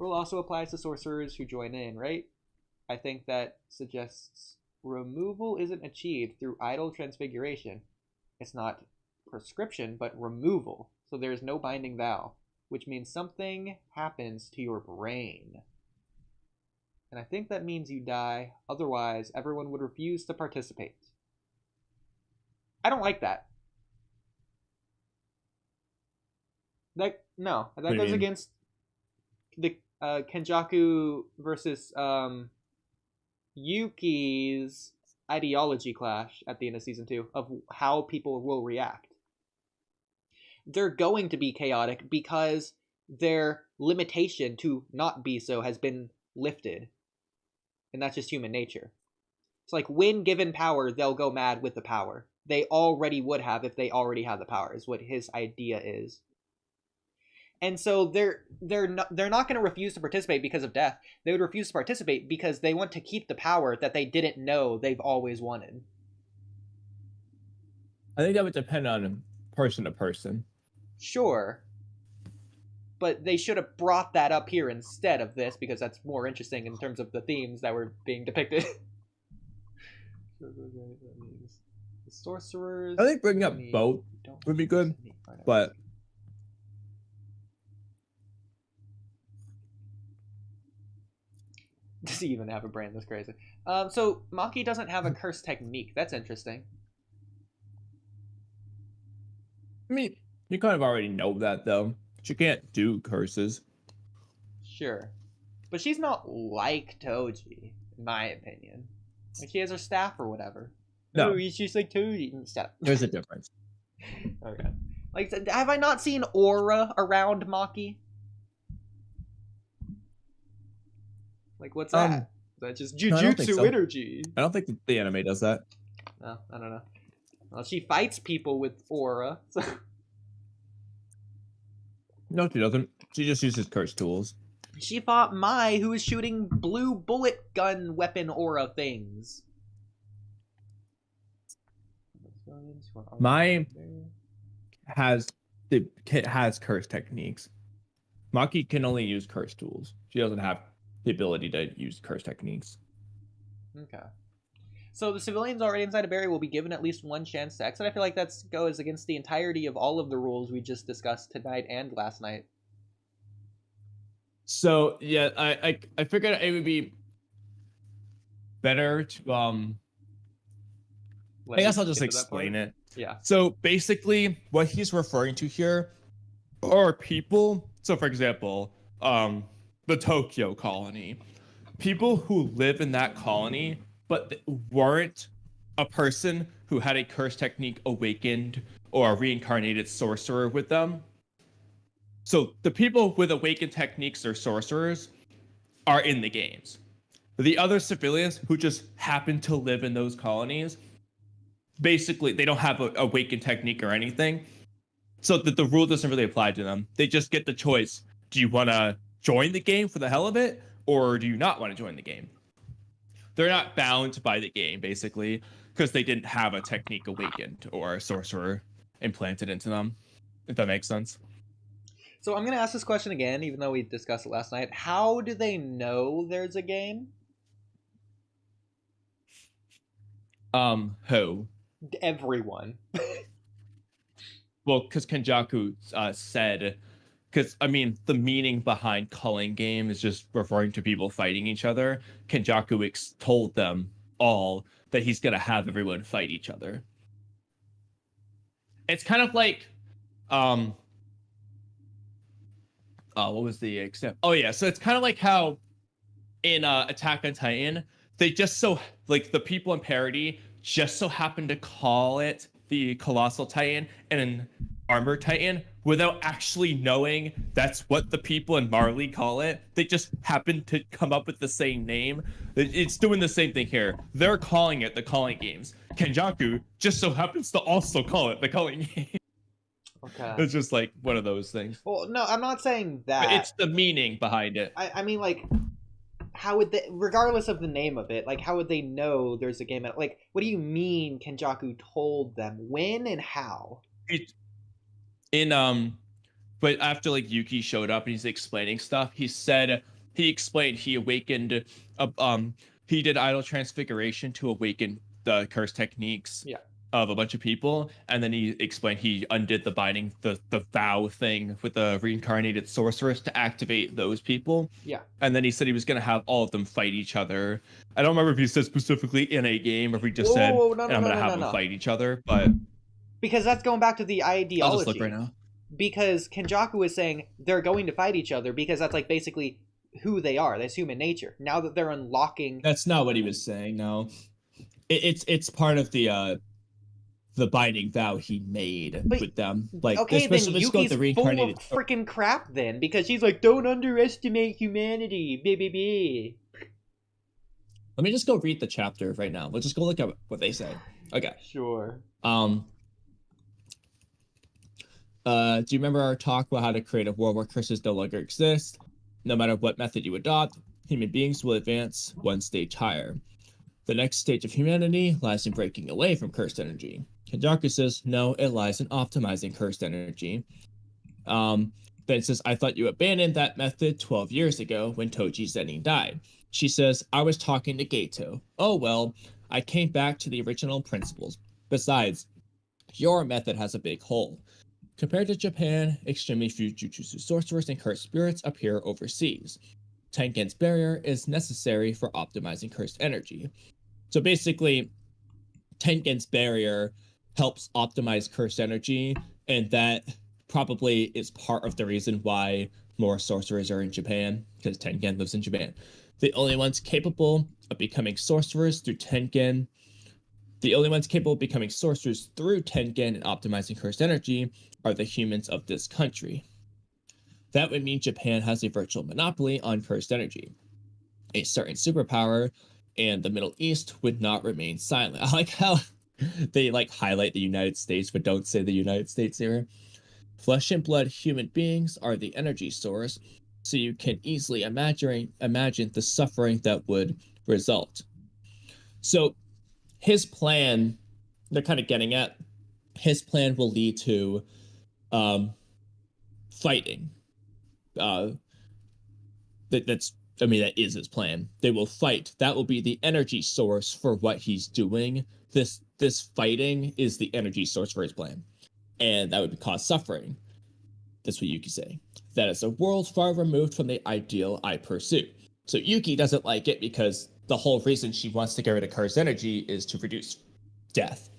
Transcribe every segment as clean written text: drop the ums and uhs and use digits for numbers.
Rule also applies to sorcerers who join in, right? I think that suggests removal isn't achieved through idle transfiguration. It's not prescription, but removal. So there's no binding vow, which means something happens to your brain. And I think that means you die. Otherwise, everyone would refuse to participate. I don't like that. No, that goes against the Kenjaku versus Yuki's ideology clash at the end of season 2 of how people will react. They're going to be chaotic because their limitation to not be so has been lifted. And that's just human nature. It's like when given power, they'll go mad with the power. They already would have if they already had the power, is what his idea is. And so they're not going to refuse to participate because of death. They would refuse to participate because they want to keep the power that they didn't know they've always wanted. I think that would depend on person to person. Sure. But they should have brought that up here instead of this because that's more interesting in terms of the themes that were being depicted. The sorcerers. I think bringing up both would be good, but does he even have a brain? That's crazy. So Maki doesn't have a curse technique. That's interesting. I mean, you kind of already know that though. She can't do curses. Sure. But she's not like Toji, in my opinion. Like she has her staff or whatever. No. Oh, she's like Toji. Stop. There's a difference. Okay. Like, have I not seen aura around Maki? Like, what's that? Is that just jujutsu energy? I don't think the anime does that. No, I don't know. Well, she fights people with aura. So. No, she doesn't. She just uses curse tools. She fought Mai, who was shooting blue bullet gun weapon aura things. Mai has curse techniques. Maki can only use curse tools. She doesn't have the ability to use curse techniques. Okay. So the civilians already inside a barrier will be given at least one chance to exit. I feel like that goes against the entirety of all of the rules we just discussed tonight and last night. So yeah, I figured it would be better to I guess I'll just explain it. Yeah. So basically, what he's referring to here are people. So for example, the Tokyo colony, people who live in that colony but weren't a person who had a curse technique awakened or a reincarnated sorcerer with them. So the people with awakened techniques or sorcerers are in the games. The other civilians who just happen to live in those colonies, basically they don't have an awakened technique or anything. So that the rule doesn't really apply to them. They just get the choice. Do you want to join the game for the hell of it? Or do you not want to join the game? They're not bound by the game, basically, because they didn't have a technique awakened or a sorcerer implanted into them, if that makes sense. So I'm going to ask this question again, even though we discussed it last night. How do they know there's a game? Who? Everyone. Well, because Kenjaku said... Because, I mean, the meaning behind calling game is just referring to people fighting each other. Kenjaku told them all that he's going to have everyone fight each other. It's kind of like... what was the example? Oh, yeah. So it's kind of like how in Attack on Titan, they just so... Like, the people in parody just so happen to call it the Colossal Titan and an Armored Titan without actually knowing that's what the people in Marley call it. They just happen to come up with the same name. It's doing the same thing here. They're calling it the calling games. Kenjaku just so happens to also call it the calling game. Okay. It's just like one of those things. Well, no, I'm not saying that. But it's the meaning behind it. I mean, like, how would they, regardless of the name of it, like, how would they know there's a game? Like, what do you mean Kenjaku told them? When and how? but after like Yuki showed up and he's explaining stuff, he explained he awakened, he did idol transfiguration to awaken the curse techniques of a bunch of people, and then he explained he undid the binding, the vow thing with the reincarnated sorceress to activate those people. And then he said he was going to have all of them fight each other. I don't remember if he said specifically in a game or if he just said, I'm going to have them fight each other, but because that's going back to the ideology. I'll just look right now. Because Kenjaku is saying they're going to fight each other because that's like basically who they are. That's human nature. Now that they're unlocking. That's not what he was saying. No, it's part of the binding vow he made with them. Like, okay, then Yuki's full of freaking crap then, because she's like, don't underestimate humanity. Baby. Let me just go read the chapter right now. Let's just go look at what they say. Okay. Sure. Do you remember our talk about how to create a world where curses no longer exist? No matter what method you adopt, human beings will advance one stage higher. The next stage of humanity lies in breaking away from cursed energy. Kenjaku says, no, it lies in optimizing cursed energy. Then it says, I thought you abandoned that method 12 years ago when Toji Zenin died. She says, I was talking to Geto. Oh, well, I came back to the original principles. Besides, your method has a big hole. Compared to Japan, extremely few Jujutsu sorcerers and cursed spirits appear overseas. Tengen's barrier is necessary for optimizing cursed energy. So basically, Tengen's barrier helps optimize cursed energy, and that probably is part of the reason why more sorcerers are in Japan, because Tengen lives in Japan. The only ones capable of becoming sorcerers through Tengen and optimizing cursed energy are the humans of this country. That would mean Japan has a virtual monopoly on cursed energy. A certain superpower and the Middle East would not remain silent. I like how they like highlight the United States but don't say the United States here. Flesh and blood human beings are the energy source, so you can easily imagine the suffering that would result. So his plan, they're kind of getting at, his plan will lead to fighting. That is his plan. They will fight. That will be the energy source for what he's doing. This fighting is the energy source for his plan. And that would cause suffering. That's what Yuki's saying. That is a world far removed from the ideal I pursue. So Yuki doesn't like it because the whole reason she wants to get rid of cursed energy is to reduce death.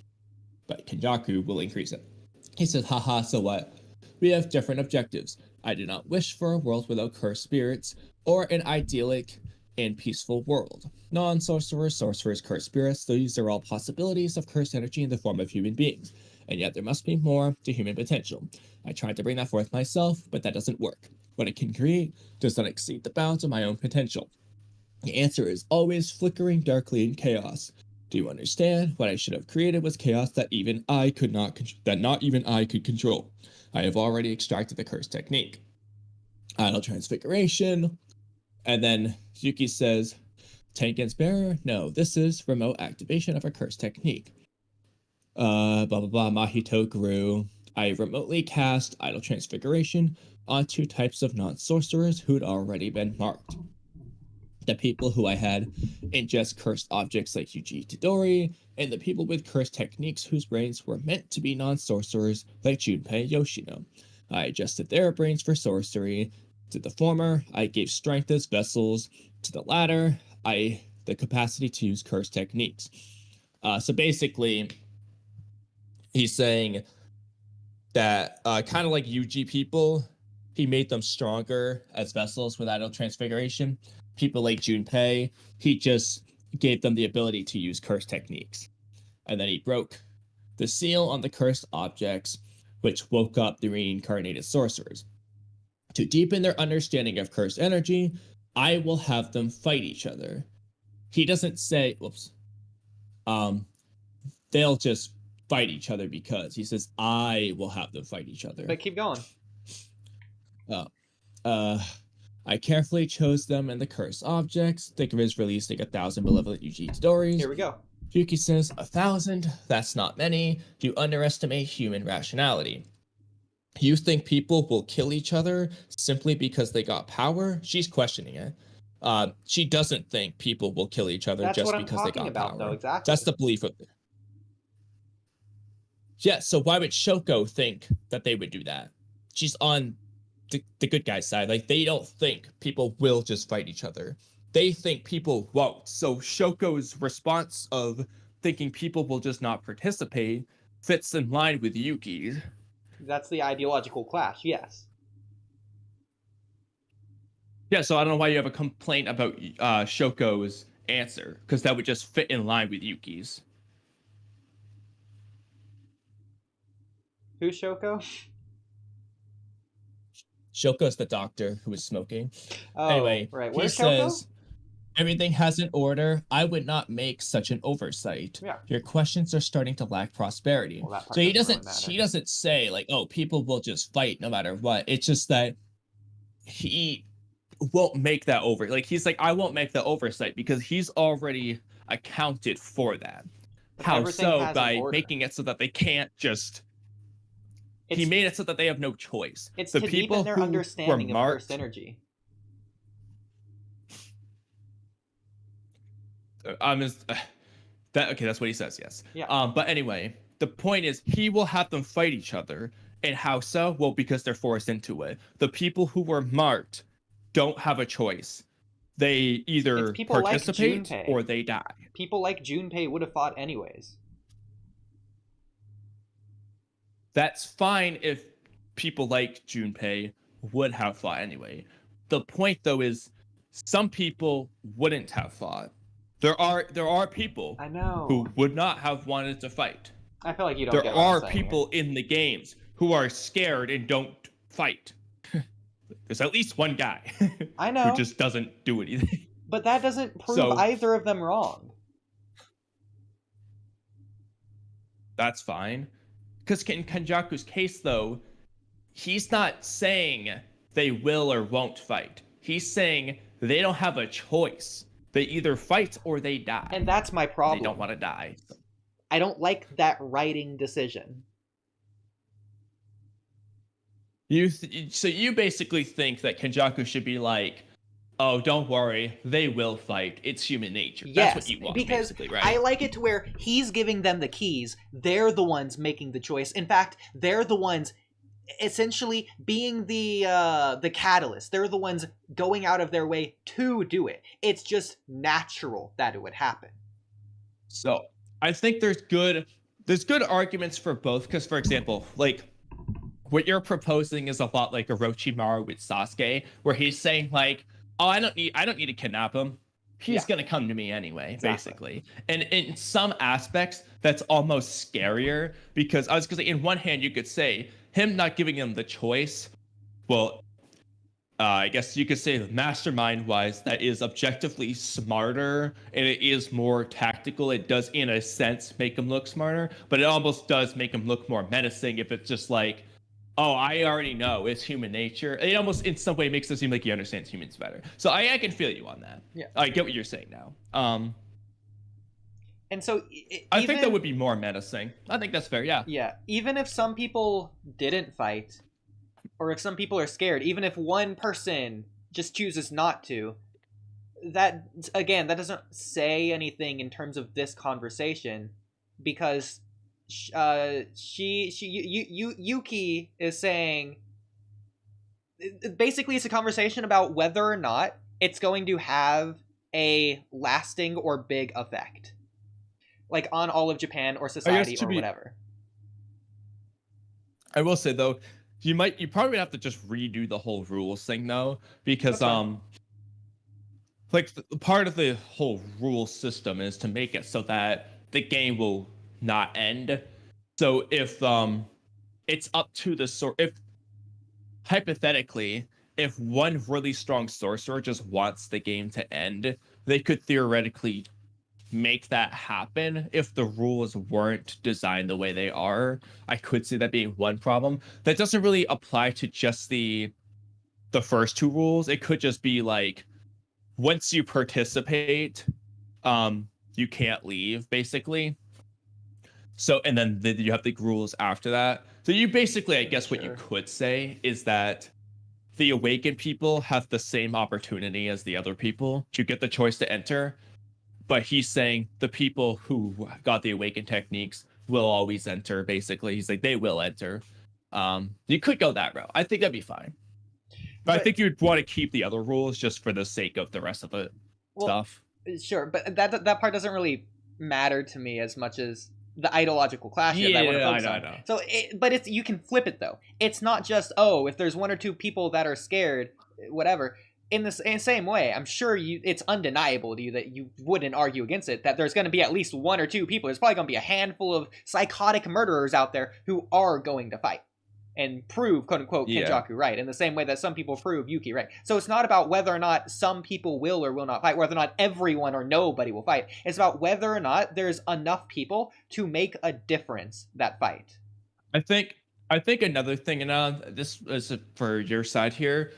But Kenjaku will increase it. He says, haha, so what? We have different objectives. I do not wish for a world without cursed spirits, or an idyllic and peaceful world. Non-sorcerers, sorcerers, cursed spirits, these are all possibilities of cursed energy in the form of human beings. And yet there must be more to human potential. I tried to bring that forth myself, but that doesn't work. What I can create does not exceed the bounds of my own potential. The answer is always flickering darkly in chaos. Do you understand? What I should have created was chaos that not even I could control. I have already extracted the curse technique. Idle transfiguration. And then Yuki says, Tengen's barrier? No, this is remote activation of a curse technique. Blah, blah, blah, Mahito grew. I remotely cast idle transfiguration on 2 types of non-sorcerers who'd already been marked. The people who I had ingest cursed objects like Yuji Todori, and the people with cursed techniques whose brains were meant to be non-sorcerers like Junpei Yoshino. I adjusted their brains for sorcery. To the former, I gave strength as vessels. To the latter, the capacity to use cursed techniques. So basically, he's saying that kind of like Yuji people, he made them stronger as vessels with idle transfiguration. People like Junpei, he just gave them the ability to use cursed techniques. And then he broke the seal on the cursed objects, which woke up the reincarnated sorcerers. To deepen their understanding of cursed energy, I will have them fight each other. He doesn't say, they'll just fight each other because. He says, I will have them fight each other. But keep going. I carefully chose them and the cursed objects. Think of it as releasing 1,000 malevolent Yuji Todoris. Here we go. Yuki says, 1,000? That's not many. You underestimate human rationality. You think people will kill each other simply because they got power? She's questioning it. She doesn't think people will kill each other That's just what I'm because they talking got about, power. though. Exactly. That's the belief of. Yeah, so why would Shoko think that they would do that? She's on the good guy's side. Like, they don't think people will just fight each other. They think people won't. So Shoko's response of thinking people will just not participate fits in line with Yuki's. That's the ideological clash, yes. Yeah, so I don't know why you have a complaint about Shoko's answer, because that would just fit in line with Yuki's. Who's Shoko? Shoko's the doctor who was smoking. Oh, anyway, right. He Where's says, Shoko? everything has an order. I would not make such an oversight. Yeah. Your questions are starting to lack prosperity. Well, that part So he doesn't doesn't really he doesn't say like, oh, people will just fight no matter what. It's just that he won't make that over. Like, he's like, I won't make the oversight because he's already accounted for that. But How everything so? has an By order. making it so that they can't just. He It's, made it so that they have no choice. it's The to people deepen their who understanding were of marked, Earth synergy. That's what he says, yes. Yeah. But anyway, the point is he will have them fight each other. And how so? Well, because they're forced into it. The people who were marked don't have a choice. They either participate like or they die. People like Junpei would have fought anyways. That's fine if people like Junpei would have fought anyway. The point, though, is some people wouldn't have fought. There are people I know who would not have wanted to fight. I feel like you don't. There get what I'm are saying people in the games who are scared and don't fight. There's at least one guy I know, who just doesn't do anything. but that doesn't prove So- either of them wrong. That's fine. Because in Kenjaku's case, though, he's not saying they will or won't fight. He's saying they don't have a choice. They either fight or they die. And that's my problem. They don't want to die. I don't like that writing decision. So you basically think that Kenjaku should be like, oh, don't worry, they will fight. It's human nature. Yes, That's what you want, because basically, right? I like it to where he's giving them the keys. They're the ones making the choice. In fact, they're the ones essentially being the catalyst. They're the ones going out of their way to do it. It's just natural that it would happen. So I think there's good arguments for both. Because, for example, like, what you're proposing is a lot like Orochimaru with Sasuke, where he's saying like, oh, I don't need to kidnap him. He's gonna come to me anyway, basically. And in some aspects, that's almost scarier, because I was gonna say, in one hand, you could say him not giving him the choice. Well, I guess you could say mastermind-wise, that is objectively smarter, and it is more tactical. It does, in a sense, make him look smarter, but it almost does make him look more menacing if it's just like, oh, I already know it's human nature. It almost, in some way, makes it seem like he understands humans better. So I can feel you on that. Yeah, I get what you're saying now. And so I think that would be more menacing. I think that's fair. Yeah. Yeah, even if some people didn't fight, or if some people are scared, even if one person just chooses not to, that doesn't say anything in terms of this conversation, because Yuki is saying, basically it's a conversation about whether or not it's going to have a lasting or big effect, like on all of Japan or society or whatever. I will say though, you probably have to just redo the whole rules thing though, because part of the whole rule system is to make it so that the game will not end. So if it's up to the if hypothetically, if one really strong sorcerer just wants the game to end, they could theoretically make that happen if the rules weren't designed the way they are. I could see that being one problem. That doesn't really apply to just the first two rules. It could just be like, once you participate, you can't leave, basically. So, and then you have the rules after that. So you basically, I guess what you Sure. could say is that the awakened people have the same opportunity as the other people to get the choice to enter, but he's saying the people who got the awakened techniques will always enter. Basically, he's like they will enter. You could go that route. I think that'd be fine. But I think you'd want to keep the other rules just for the sake of the rest of the stuff. Sure, but that part doesn't really matter to me as much as the ideological clash that I want to focus on. I know. So, but it's you can flip it though. It's not just if there's one or two people that are scared, whatever. In the same way, I'm sure it's undeniable to you that you wouldn't argue against it, that there's going to be at least one or two people. There's probably going to be a handful of psychotic murderers out there who are going to fight and prove, quote unquote, Kenjaku right, in the same way that some people prove Yuki right. So it's not about whether or not some people will or will not fight, whether or not everyone or nobody will fight. It's about whether or not there's enough people to make a difference that fight. I think another thing, and this is for your side here,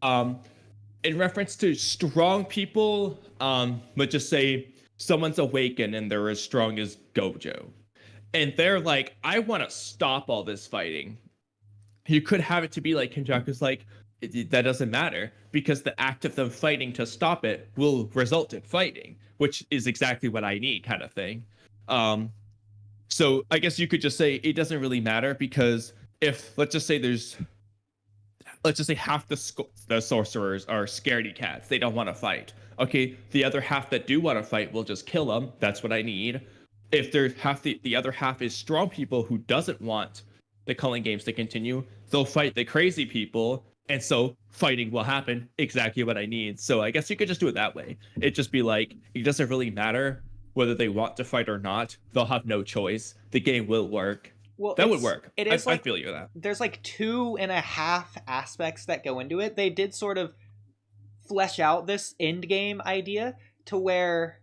in reference to strong people, let's just say someone's awakened and they're as strong as Gojo, and they're like, I want to stop all this fighting. You could have it to be like Kenjaku's like, that doesn't matter because the act of them fighting to stop it will result in fighting, which is exactly what I need, kind of thing. So I guess you could just say it doesn't really matter because if let's just say half the sorcerers are scaredy cats, they don't want to fight. Okay, the other half that do want to fight will just kill them. That's what I need. If the other half is strong people who doesn't want the culling games to continue, they'll fight the crazy people, and so fighting will happen. Exactly what I need. So I guess you could just do it that way. It'd just be like, it doesn't really matter whether they want to fight or not. They'll have no choice. The game will work. Well, that would work. I feel you that. There's like 2.5 aspects that go into it. They did sort of flesh out this end game idea to where,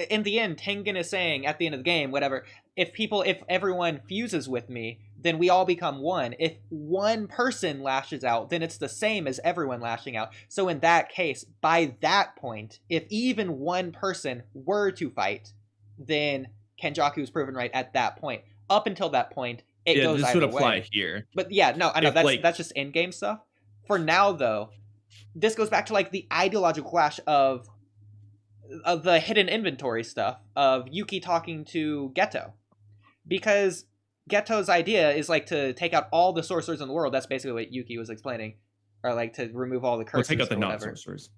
in the end, Tengen is saying at the end of the game, whatever, if everyone fuses with me, then we all become one. If one person lashes out, then it's the same as everyone lashing out. So in that case, by that point, if even one person were to fight, then Kenjaku is proven right at that point. Up until that point, it goes this either would apply way. Here. But yeah, no, I know that's just end game stuff. For now, though, this goes back to like the ideological clash of the hidden inventory stuff of Yuki talking to Geto, because Geto's idea is like to take out all the sorcerers in the world. That's basically what Yuki was explaining, or like to remove all the curses. Or take out the non-sorcerers.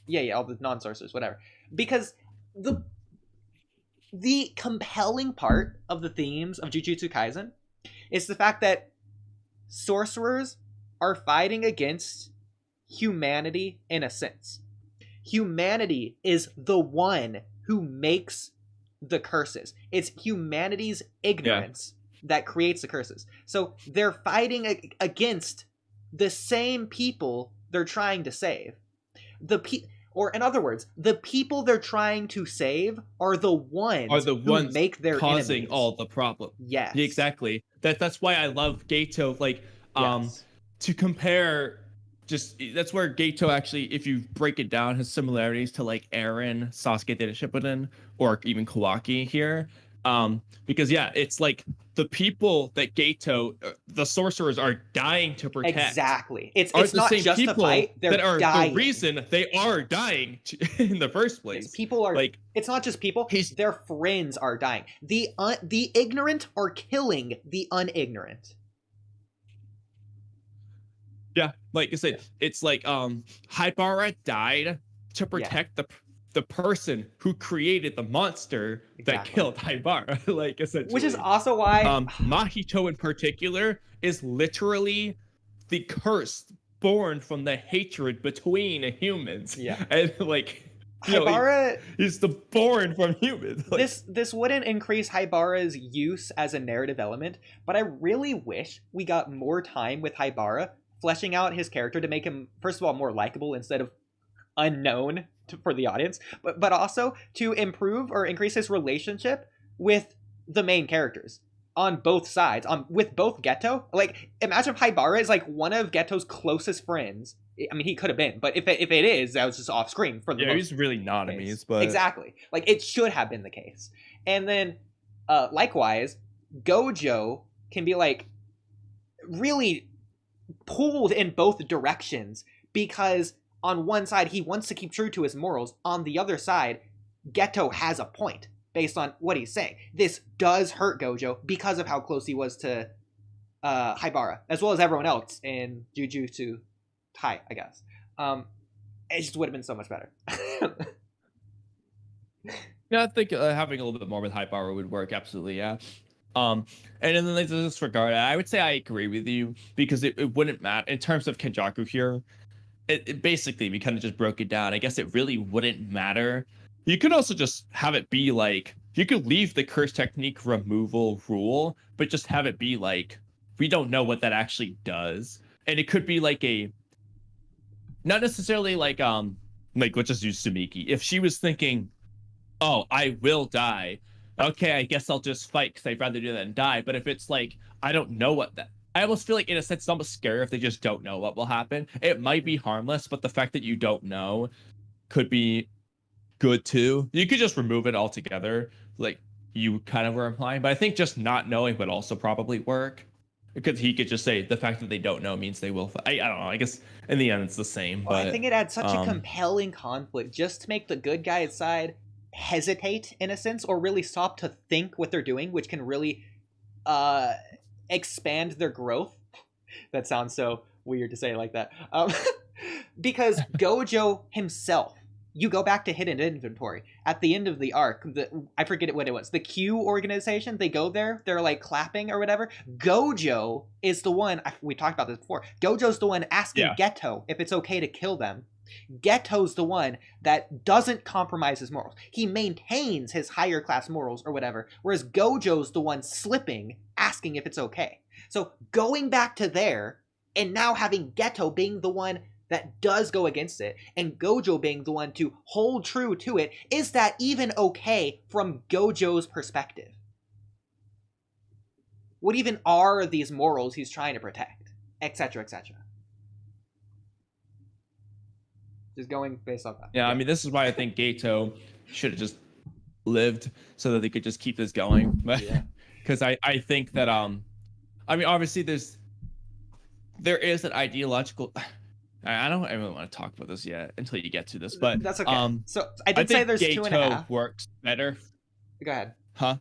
Yeah, all the non-sorcerers, whatever. Because the compelling part of the themes of Jujutsu Kaisen is the fact that sorcerers are fighting against humanity in a sense. Humanity is the one who makes the curses. It's humanity's ignorance that creates the curses. So they're fighting against the same people they're trying to save. Or in other words, the people they're trying to save are the ones who make their causing enemies. all the problem. Yes. Yeah, exactly. That's why I love Geto. Like, to compare, that's where Geto actually, if you break it down, has similarities to like Eren, Sasuke did a Shippuden, or even Kawaki here. Because it's like the people that Geto, the sorcerers are dying to protect. Exactly. It's not just a fight. They're that are dying. The reason they are dying in the first place. Yes, people are like. It's not just people. Their friends are dying. The ignorant are killing the unignorant. Yeah, like I said, it's like Haibara died to protect the person who created the monster that killed Haibara. Like essentially, which is also why Mahito in particular is literally the curse born from the hatred between humans. Yeah, and like Haibara is the born from humans. Like, this wouldn't increase Haibara's use as a narrative element, but I really wish we got more time with Haibara, fleshing out his character to make him, first of all, more likable instead of unknown for the audience, but also to improve or increase his relationship with the main characters on both sides, with both Geto. Like, imagine if Haibara is like one of Geto's closest friends. I mean, he could have been, but if it is, that was just off screen for the most he's really not enemies, but exactly, like it should have been the case. And then likewise, Gojo can be like, really pulled in both directions, because on one side he wants to keep true to his morals, on the other side Geto has a point based on what he's saying. This does hurt Gojo because of how close he was to Haibara, as well as everyone else in Jujutsu Tai, I guess. It just would have been so much better. Yeah, I think having a little bit more with Haibara would work, absolutely, yeah. And in this regard, I would say I agree with you, because it wouldn't matter in terms of Kenjaku here. It basically, we kind of just broke it down. I guess it really wouldn't matter. You could also just have it be like, you could leave the curse technique removal rule, but just have it be like, we don't know what that actually does. And it could be like not necessarily like let's just use Sumiki. If she was thinking, oh, I will die, okay, I guess I'll just fight because I'd rather do that than die. But if it's like, I don't know what that, I almost feel like in a sense it's almost scary if they just don't know what will happen. It might be harmless, but the fact that you don't know could be good too. You could just remove it altogether, like you kind of were implying. But I think just not knowing would also probably work, because he could just say the fact that they don't know means they will fight. I don't know. I guess in the end it's the same. Well, but I think it adds such a compelling conflict just to make the good guy's side hesitate in a sense, or really stop to think what they're doing, which can really expand their growth. That sounds so weird to say like that. Because Gojo himself, you go back to Hidden Inventory at the end of the arc, I forget what it was, the Q organization, they go there, they're like clapping or whatever. Gojo is the one, we talked about this before, Gojo's the one asking Geto if it's okay to kill them. Geto's the one that doesn't compromise his morals. He maintains his higher class morals or whatever, whereas Gojo's the one slipping, asking if it's okay. So going back to there, and now having Geto being the one that does go against it, and Gojo being the one to hold true to it, is that even okay from Gojo's perspective? What even are these morals he's trying to protect? Etc., etc. Just going based off that. Yeah, I mean, this is why I think Geto should have just lived, so that they could just keep this going. Because I think that, I mean, obviously there is an ideological... I don't even want to talk about this yet until you get to this, but that's okay. So I did say there's Geto 2.5. works better. Go ahead. Huh?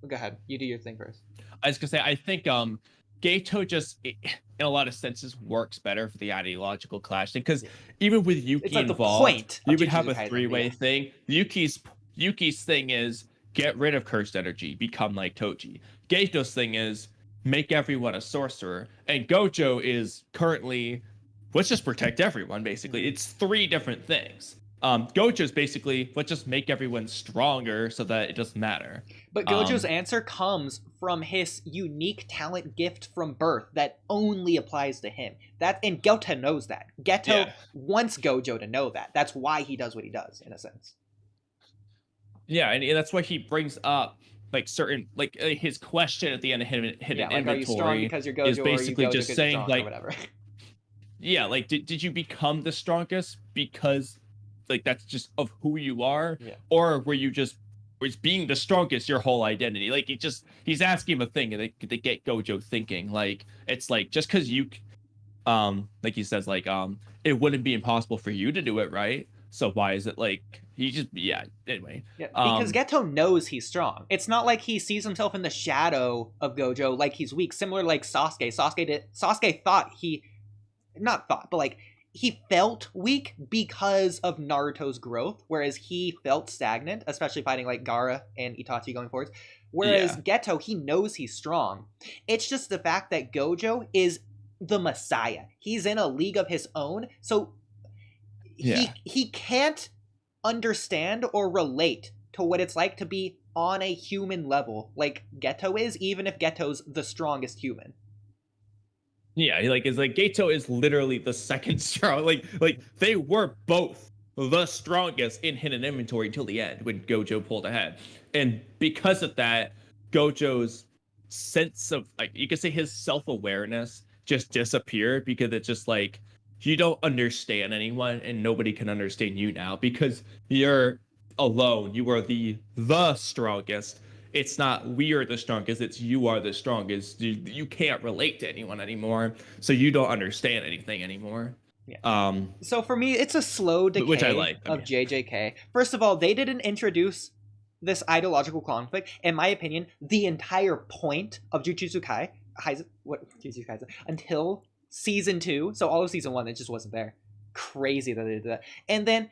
Go ahead. You do your thing first. I was gonna say, I think Geto just, in a lot of senses, works better for the ideological clash, because even with Yuki like involved, you would have a three-way thing. Yuki's thing is get rid of cursed energy, become like Toji. Geto's thing is make everyone a sorcerer, and Gojo is currently, let's just protect everyone, basically. It's three different things. Gojo's basically, let's just make everyone stronger so that it doesn't matter. But Gojo's answer comes from his unique talent gift from birth that only applies to him. And Geto knows that. Geto wants Gojo to know that. That's why he does what he does, in a sense. Yeah, and that's why he brings up like certain, like his question at the end of Hidden Inventory, are you strong because you're Gojo, is basically or you Gojo just saying like, or whatever. Yeah, like did you become the strongest because like that's just of who you are, or were you just was being the strongest your whole identity? Like he's asking him a thing, and they get Gojo thinking like, it's like, just because you like he says, like it wouldn't be impossible for you to do it, right? So why is it like he just anyway? Yeah, because Geto knows he's strong. It's not like he sees himself in the shadow of Gojo, like he's weak. Similar like Sasuke. Sasuke thought he felt weak because of Naruto's growth, whereas he felt stagnant, especially fighting like Gaara and Itachi going forwards. Whereas Geto, he knows he's strong. It's just the fact that Gojo is the Messiah. He's in a league of his own, so he can't understand or relate to what it's like to be on a human level like Geto is, even if Geto's the strongest human. Yeah, it's like Geto is literally the second strong. Like they were both the strongest in Hidden Inventory until the end when Gojo pulled ahead, and because of that, Gojo's sense of, like, you could say his self-awareness just disappeared, because it's just like, you don't understand anyone and nobody can understand you now because you're alone. You are the strongest it's not we are the strongest, it's you are the strongest. You can't relate to anyone anymore, so you don't understand anything anymore. Yeah. So for me, it's a slow decay which I like. of JJK. First of all, they didn't introduce this ideological conflict. In my opinion, the entire point of Jujutsu Kaisen until season 2, so all of season 1, it just wasn't there. Crazy that they did that. And then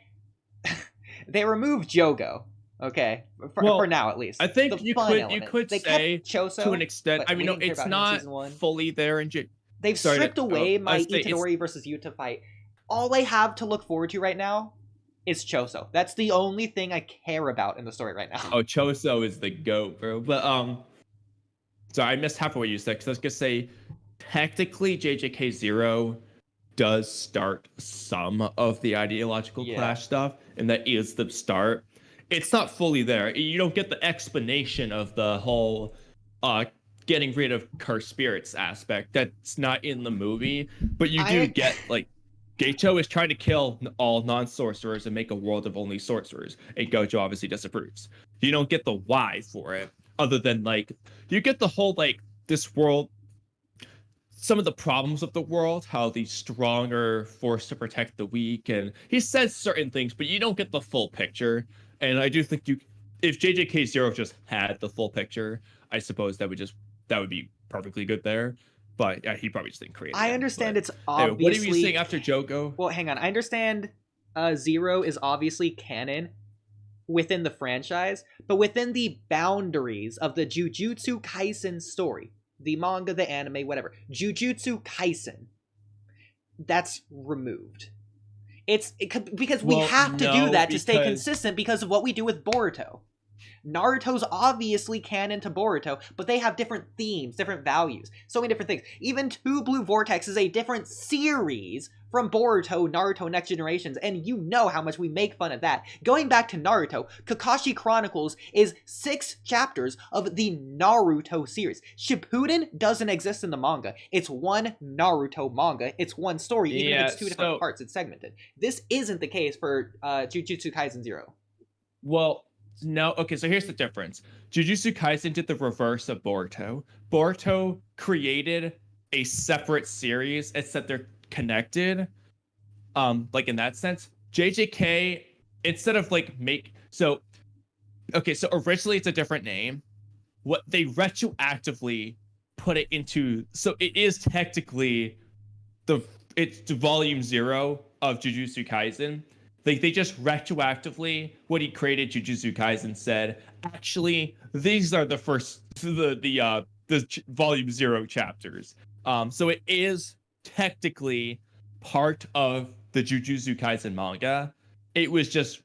they removed Jogo. Okay, for now at least. I think you could say Choso, to an extent. I mean, no, it's not fully there in They've stripped away my Itadori versus Yuta fight. All I have to look forward to right now is Choso. That's the only thing I care about in the story right now. Oh, Choso is the GOAT, bro. But sorry, I missed half of what you said, because I was gonna say technically JJK 0 does start some of the ideological clash stuff, and that is the start. It's not fully there. You don't get the explanation of the whole getting rid of cursed spirits aspect. That's not in the movie, but you do get like Geicho is trying to kill all non-sorcerers and make a world of only sorcerers, and Gojo obviously disapproves. You don't get the why for it, other than like you get the whole like this world, some of the problems of the world, how the strong are forced to protect the weak, and he says certain things, but you don't get the full picture. And I do think if JJK 0 just had the full picture, I suppose that would be perfectly good there. But he probably just didn't create it. I understand it's obviously... What are you saying after Jogo? Well, hang on. I understand 0 is obviously canon within the franchise, but within the boundaries of the Jujutsu Kaisen story, the manga, the anime, whatever, Jujutsu Kaisen, that's removed. Because we have to do that to stay consistent because of what we do with Boruto. Naruto's obviously canon to Boruto, but they have different themes, different values, so many different things. Even Two Blue Vortex is a different series from Boruto, Naruto Next Generations, and you know how much we make fun of that. Going back to Naruto, Kakashi Chronicles is 6 chapters of the Naruto series. Shippuden doesn't exist in the manga. It's one Naruto manga. It's one story, even if it's 2 different parts. It's segmented. This isn't the case for Jujutsu Kaisen 0. Well, no, okay, so here's the difference. Jujutsu Kaisen did the reverse of Boruto. Boruto created a separate series. It's that they're connected. Like in that sense. JJK, instead of like so originally it's a different name. What they retroactively put it into, so it is technically it's volume 0 of Jujutsu Kaisen. They just retroactively, what he created, Jujutsu Kaisen, said, actually, these are the first, the volume 0 chapters. So it is technically part of the Jujutsu Kaisen manga. It was just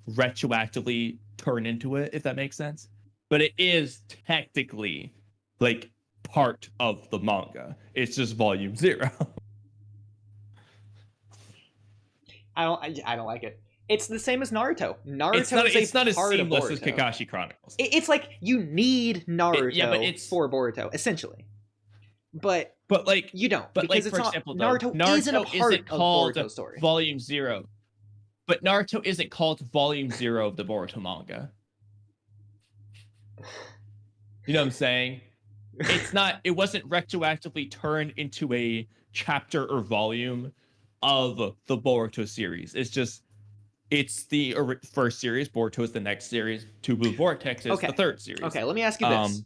retroactively turned into it, if that makes sense. But it is technically like part of the manga. It's just volume 0. I don't like it. It's the same as Naruto. Naruto it's not as seamless as Boruto. Kakashi Chronicles. It's like you need Naruto for Boruto, essentially. But like you don't, but because like, it's for not, example, Naruto isn't a part of Boruto's story. Volume 0. But Naruto isn't called volume 0 of the Boruto manga. You know what I'm saying? It wasn't retroactively turned into a chapter or volume of the Boruto series. It's the first series. Boruto is the next series. Two Blue Vortex is the third series. Okay, let me ask you this.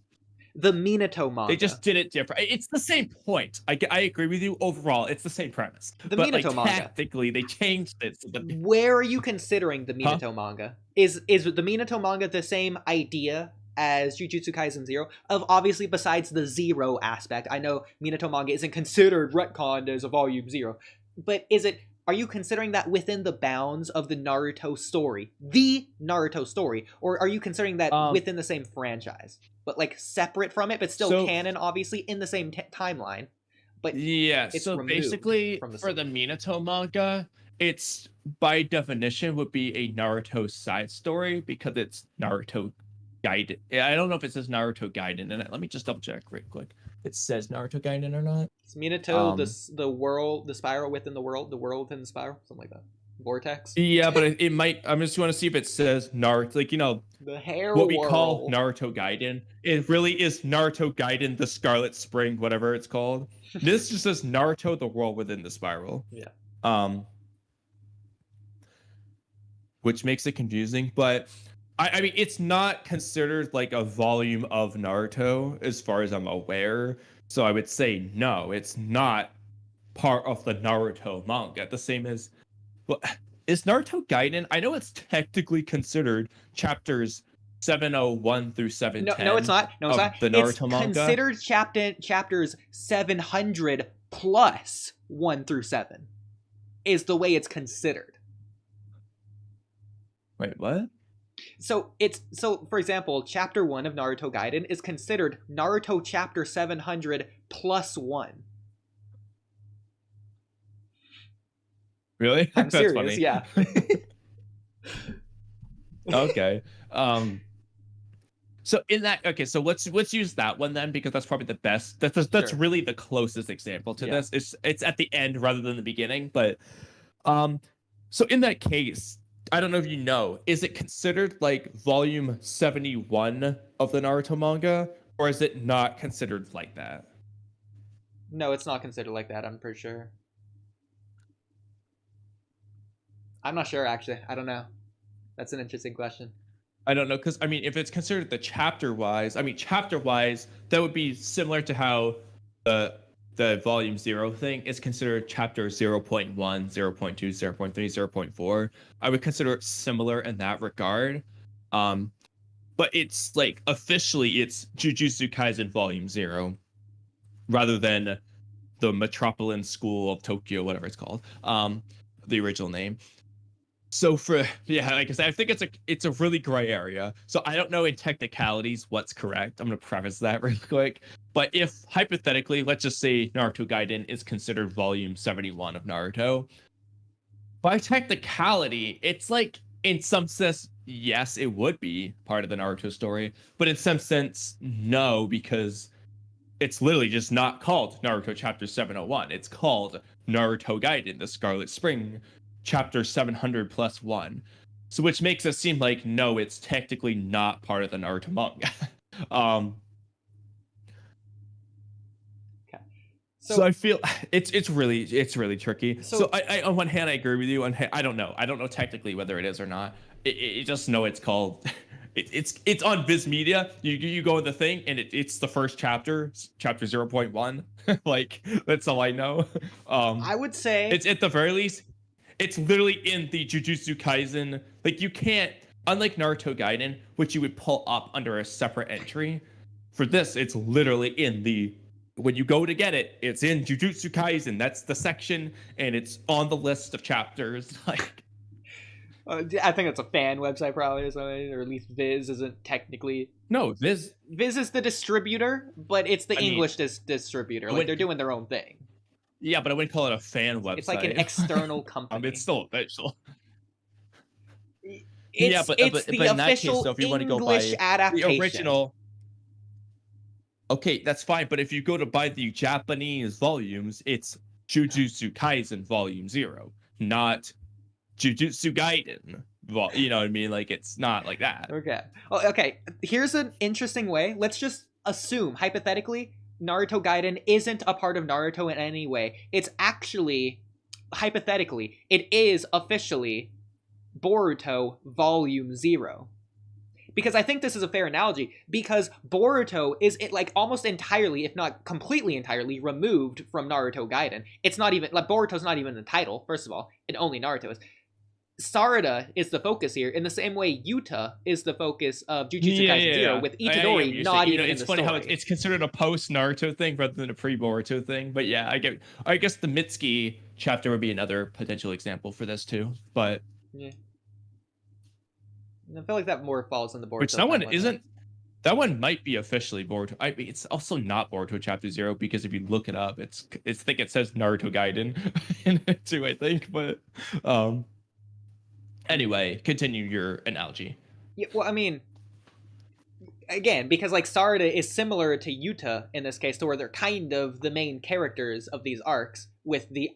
The Minato manga. They just did it different. It's the same point. I agree with you overall. It's the same premise. The Minato manga. Technically, they changed it. So where are you considering the Minato manga? Is the Minato manga the same idea as Jujutsu Kaisen 0? Of obviously, besides the 0 aspect, I know Minato manga isn't considered retconned as a volume 0. But are you considering that within the bounds of the Naruto story? The Naruto story? Or are you considering that within the same franchise? But like separate from it, but still canon, obviously, in the same timeline. But yeah, so basically, for the Minato manga, it's by definition would be a Naruto side story because it's Naruto Gaiden. I don't know if it says Naruto Gaiden in it. Let me just double check real quick. It says Naruto Gaiden or not. It's Minato, the world, the spiral within the world within the spiral, something like that. Vortex. Yeah, but it might. I just want to see if it says Naruto. Like, you know, The hair what we world. call Naruto Gaiden, it really is Naruto Gaiden, the Scarlet Spring, whatever it's called. This just says Naruto, the world within the spiral. Yeah. Which makes it confusing, but I mean, it's not considered like a volume of Naruto as far as I'm aware. So I would say no, it's not part of the Naruto manga. The same as, well, is Naruto Gaiden? I know it's technically considered chapters 701 through 710. No, it's not. No, it's not. The Naruto manga. Considered chapters 700 plus 1 through 7 is the way it's considered. Wait, what? So for example, chapter 1 of Naruto Gaiden is considered Naruto chapter 700 plus 1. Really? I'm That's serious, funny. yeah. Okay. So in that, okay, so let's use that one then, because that's probably the best. That's Sure. really the closest example to Yeah. this. It's at the end rather than the beginning, but so in that case, I don't know if you know, is it considered like volume 71 of the Naruto manga, or is it not considered like that? No, it's not considered like that, I'm pretty sure. I'm not sure, actually. I don't know. That's an interesting question. I don't know, because I mean, if it's considered the chapter-wise, that would be similar to how the volume 0 thing is considered chapter 0.1, 0.2, 0.3, 0.4. I would consider it similar in that regard. But it's like officially it's Jujutsu Kaisen volume 0 rather than the Metropolitan School of Tokyo, whatever it's called. The original name. So like I said, I think it's a really gray area. So I don't know in technicalities what's correct. I'm gonna preface that real quick. But if hypothetically, let's just say Naruto Gaiden is considered volume 71 of Naruto, by technicality, it's like in some sense, yes, it would be part of the Naruto story, but in some sense, no, because it's literally just not called Naruto Chapter 701. It's called Naruto Gaiden, the Scarlet Spring, Chapter 700 plus 1. So which makes it seem like, no, it's technically not part of the Naruto manga. Okay. So I feel it's really tricky. So- So I on one hand I agree with you. I don't know technically whether it is or not. It just know it's called. It's on Viz Media. You go in the thing and it's the first chapter 0.1. Like that's all I know. I would say it's at the very least. It's literally in the Jujutsu Kaisen. Like you can't, unlike Naruto Gaiden, which you would pull up under a separate entry. For this, it's literally in the. When you go to get it, it's in Jujutsu Kaisen. That's the section, and it's on the list of chapters. Like, I think it's a fan website probably or something, or at least Viz isn't technically. no, Viz is the distributor, but it's the English distributor. Like they're doing their own thing. Yeah, but I wouldn't call it a fan website. It's like an external company. It's still official. It's the in that case, official so if you want to go English by adaptation. the original. Okay, that's fine, but if you go to buy the Japanese volumes, it's Jujutsu Kaisen Volume 0, not Jujutsu Gaiden. Well, you know what I mean? Like, it's not like that. Okay. Oh, okay. Here's an interesting way. Let's just assume, hypothetically, Naruto Gaiden isn't a part of Naruto in any way. It's actually, hypothetically, it is officially Boruto Volume 0. Because I think this is a fair analogy, because Boruto is like almost entirely, if not completely entirely, removed from Naruto Gaiden. It's not even, like, Boruto's not even the title, first of all, and only Naruto is. Sarada is the focus here, in the same way Yuta is the focus of Jujutsu Kaisen 0, with Itadori not even in the story. It's funny how it's considered a post-Naruto thing rather than a pre-Boruto thing, but yeah, I guess the Mitsuki chapter would be another potential example for this too, but... Yeah. I feel like that more falls in the Boruto. Which that one isn't... That one might be officially Boruto. I mean, it's also not Boruto Chapter 0, because if you look it up, I think it says Naruto Gaiden in it too, I think, but... Anyway, continue your analogy. Yeah, well, I mean, again, because like Sarada is similar to Yuta in this case, to where they're kind of the main characters of these arcs, with the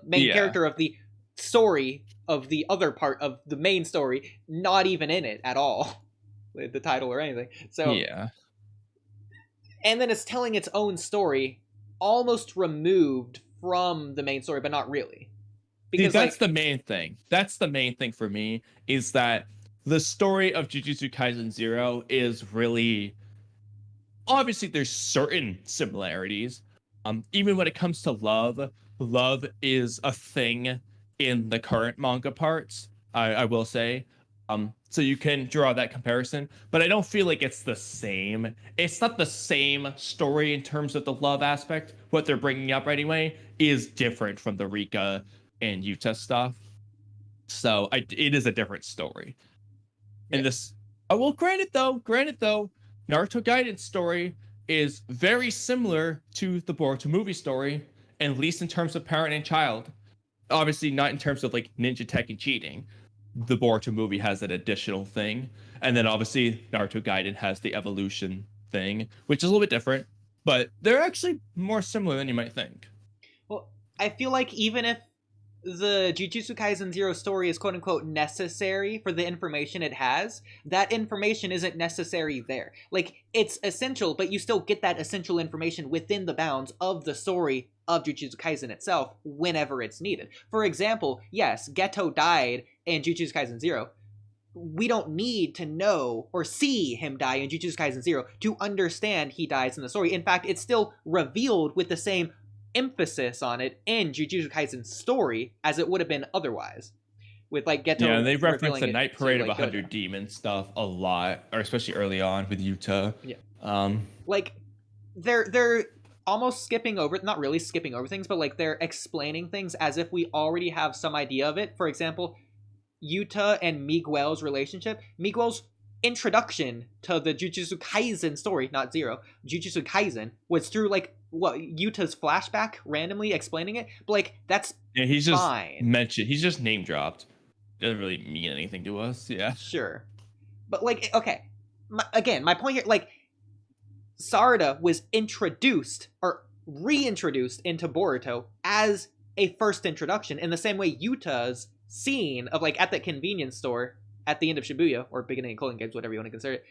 main character of the story of the other part of the main story not even in it at all. the title or anything. So Yeah. and then it's telling its own story, almost removed from the main story, but not really. Because that's the main thing. That's the main thing for me, is that the story of Jujutsu Kaisen 0 is really, obviously there's certain similarities. Even when it comes to love is a thing in the current manga parts, I will say. So you can draw that comparison, but I don't feel like it's the same. It's not the same story in terms of the love aspect. What they're bringing up anyway is different from the Rika and Yuta stuff. So it is a different story. And this, well, granted though, Naruto Gaiden's story is very similar to the Boruto movie story, at least in terms of parent and child. Obviously not in terms of like ninja tech and cheating. The Boruto movie has that additional thing. And then obviously Naruto Gaiden has the evolution thing, which is a little bit different, but they're actually more similar than you might think. Well, I feel like even if the Jujutsu Kaisen 0 story is quote-unquote necessary for the information it has, that information isn't necessary there. Like, it's essential, but you still get that essential information within the bounds of the story of Jujutsu Kaisen itself whenever it's needed. For example, yes, Geto died in Jujutsu Kaisen 0. We don't need to know or see him die in Jujutsu Kaisen 0 to understand he dies in the story. In fact, it's still revealed with the same emphasis on it in Jujutsu Kaisen's story as it would have been otherwise. With like Geto. Yeah, they reference the Night Parade like, of 100 Demons stuff a lot, or especially early on with Yuta. Yeah. Like they're almost skipping over, not really skipping over things, but like they're explaining things as if we already have some idea of it. For example, Yuta and Miguel's relationship. Miguel's introduction to the Jujutsu Kaisen story, not 0, Jujutsu Kaisen, was through like Yuta's flashback randomly explaining it, but like that's he's just fine. Mentioned, he's just name dropped. Doesn't really mean anything to us. Yeah, sure, but like, okay, my point here, like, Sarada was introduced or reintroduced into Boruto as a first introduction in the same way Yuta's scene of like at that convenience store at the end of Shibuya, or beginning of Clothing Games, whatever you want to consider it,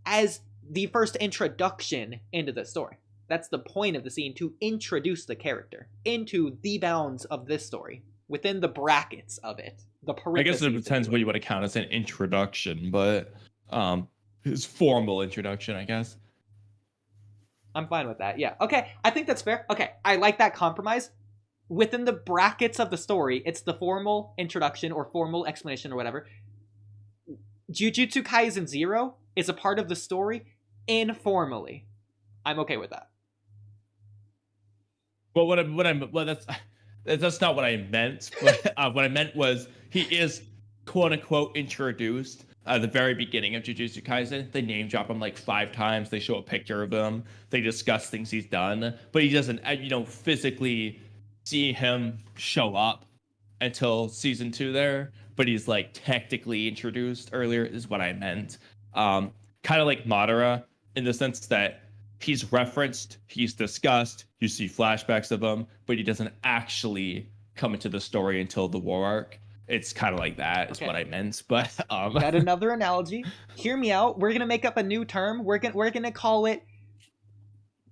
as the first introduction into the story. That's the point of the scene, to introduce the character into the bounds of this story, within the brackets of it. I guess it depends what you want to count as an introduction, but it's formal introduction, I guess. I'm fine with that, yeah. Okay, I think that's fair. Okay, I like that compromise. Within the brackets of the story, it's the formal introduction or formal explanation or whatever. Jujutsu Kaisen 0 is a part of the story informally. I'm okay with that. Well, that's not what I meant. But what I meant was he is quote unquote introduced at the very beginning of Jujutsu Kaisen. They name drop him like 5 times. They show a picture of him. They discuss things he's done, but he doesn't, physically see him show up until season 2 there. But he's like technically introduced earlier, is what I meant. Kind of like Madara, in the sense that he's referenced, he's discussed, you see flashbacks of him, but he doesn't actually come into the story until the war arc. It's kind of like that, is what I meant. But got another analogy. Hear me out. We're gonna make up a new term. We're gonna call it